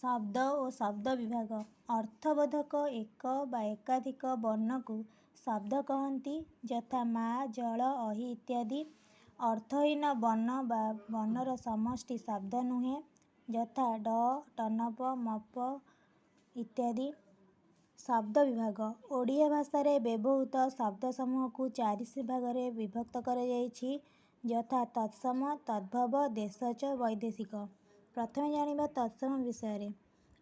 ଶବ୍ଦ ଓ ଶବ୍ଦ ବିଭାଗ। ଅର୍ଥବୋଧକ ଏକ ବା ଏକାଧିକ ବର୍ଣ୍ଣକୁ ଶବ୍ଦ କହନ୍ତି, ଯଥା ମା, ଜଳ, ଅହି ଇତ୍ୟାଦି। ଅର୍ଥହୀନ ବର୍ଣ୍ଣ ବା ବର୍ଣ୍ଣର ସମଷ୍ଟି ଶବ୍ଦ ନୁହେଁ, ଯଥା ଡ଼, ଟନପ, ମପ ଇତ୍ୟାଦି। ଶବ୍ଦ ବିଭାଗ। ଓଡ଼ିଆ ଭାଷାରେ ବ୍ୟବହୃତ ଶବ୍ଦସମୂହକୁ 4 ଭାଗରେ ବିଭକ୍ତ କରାଯାଇଛି, ଯଥା ତତ୍ସମ, ତଦ୍ଭବ, ଦେଶଜ, ବୈଦେଶିକ। ପ୍ରଥମେ ଜାଣିବା ତତ୍ସମ ବିଷୟରେ।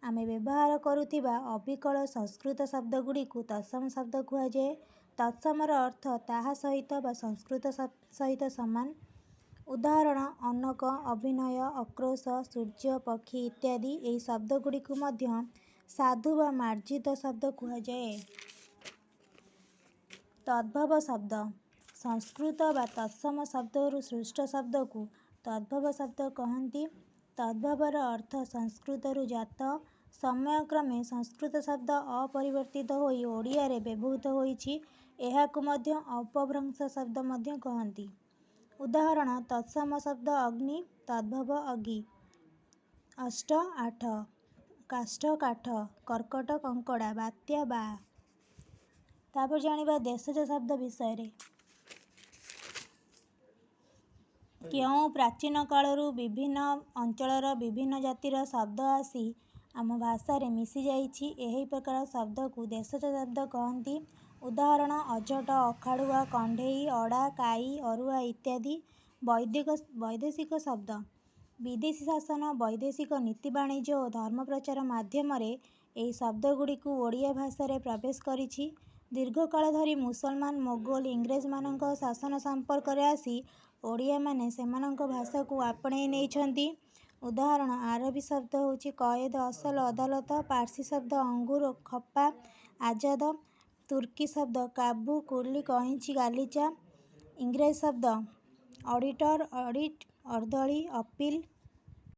ଆମେ ବ୍ୟବହାର କରୁଥିବା ଅବିକଳ ସଂସ୍କୃତ ଶବ୍ଦଗୁଡ଼ିକୁ ତତ୍ସମ ଶବ୍ଦ କୁହାଯାଏ। ତତ୍ସମର ଅର୍ଥ ତାହା ସହିତ ବା ସଂସ୍କୃତ ସହିତ ସମାନ। ଉଦାହରଣ ଅନକ, ଅଭିନୟ, ଅକ୍ରୋଶ, ସୂର୍ଯ୍ୟ, ପକ୍ଷୀ ଇତ୍ୟାଦି। ଏହି ଶବ୍ଦଗୁଡ଼ିକୁ ମଧ୍ୟ ସାଧୁ ବା ମାର୍ଜିତ ଶବ୍ଦ କୁହାଯାଏ। ତଦ୍ଭବ ଶବ୍ଦ। ସଂସ୍କୃତ ବା ତତ୍ସମ ଶବ୍ଦରୁ ସୃଷ୍ଟ ଶବ୍ଦକୁ ତଦ୍ଭବ ଶବ୍ଦ କହନ୍ତି। ତଦ୍ଭବର ଅର୍ଥ ସଂସ୍କୃତରୁ ଜାତ। ସମୟକ୍ରମେ ସଂସ୍କୃତ ଶବ୍ଦ ଅପରିବର୍ତ୍ତିତ ହୋଇ ଓଡ଼ିଆରେ ବ୍ୟବହୃତ ହୋଇଛି। ଏହାକୁ ମଧ୍ୟ ଅପଭ୍ରଂଶ ଶବ୍ଦ ମଧ୍ୟ କହନ୍ତି। ଉଦାହରଣ ତତ୍ସମ ଶବ୍ଦ ଅଗ୍ନି, ତଦ୍ଭବ ଅଗି। ଅଷ୍ଟ, ଆଠ। କାଷ୍ଠ, କାଠ। କର୍କଟ, କଙ୍କଡ଼ା। ବାତ୍ୟା, ବା। ତାପରେ ଜାଣିବା ଦେଶଜ ଶବ୍ଦ ବିଷୟରେ। କେଉଁ ପ୍ରାଚୀନ କାଳରୁ ବିଭିନ୍ନ ଅଞ୍ଚଳର ବିଭିନ୍ନ ଜାତିର ଶବ୍ଦ ଆସି ଆମ ଭାଷାରେ ମିଶିଯାଇଛି, ଏହି ପ୍ରକାର ଶବ୍ଦକୁ ଦେଶଜ ଶବ୍ଦ କହନ୍ତି। ଉଦାହରଣ ଅଝଟ, ଅଖାଡ଼ୁଆ, କଣ୍ଢେଇ, ଅଡ଼ା, କାଇ, ଅରୁଆ ଇତ୍ୟାଦି। ବୈଦେଶିକ ଶବ୍ଦ। ବିଦେଶୀ ଶାସନ, ବୈଦେଶିକ ନୀତି, ବାଣିଜ୍ୟ ଓ ଧର୍ମ ପ୍ରଚାର ମାଧ୍ୟମରେ ଏହି ଶବ୍ଦଗୁଡ଼ିକୁ ଓଡ଼ିଆ ଭାଷାରେ ପ୍ରବେଶ କରିଛି। ଦୀର୍ଘକାଳ ଧରି ମୁସଲମାନ, ମୋଗଲ, ଇଂରେଜମାନଙ୍କ ଶାସନ ସମ୍ପର୍କରେ ଆସି ଓଡ଼ିଆମାନେ ସେମାନଙ୍କ ଭାଷାକୁ ଆପଣେଇ ନେଇଛନ୍ତି। ଉଦାହରଣ ଆରବୀ ଶବ୍ଦ ହେଉଛି କଏଦ, ଅସଲ, ଅଦାଲତ। ପାର୍ସୀ ଶବ୍ଦ ଅଙ୍ଗୁର, ଖପା, ଆଜାଦ। ତୁର୍କୀ ଶବ୍ଦ କାବୁ, କୁଲି, କଇଁଚି, ଗାଲିଚା। ଇଂରାଜୀ ଶବ୍ଦ ଅଡ଼ିଟର, ଅଡ଼ିଟ୍, ଅର୍ଦଳି, ଅପିଲ।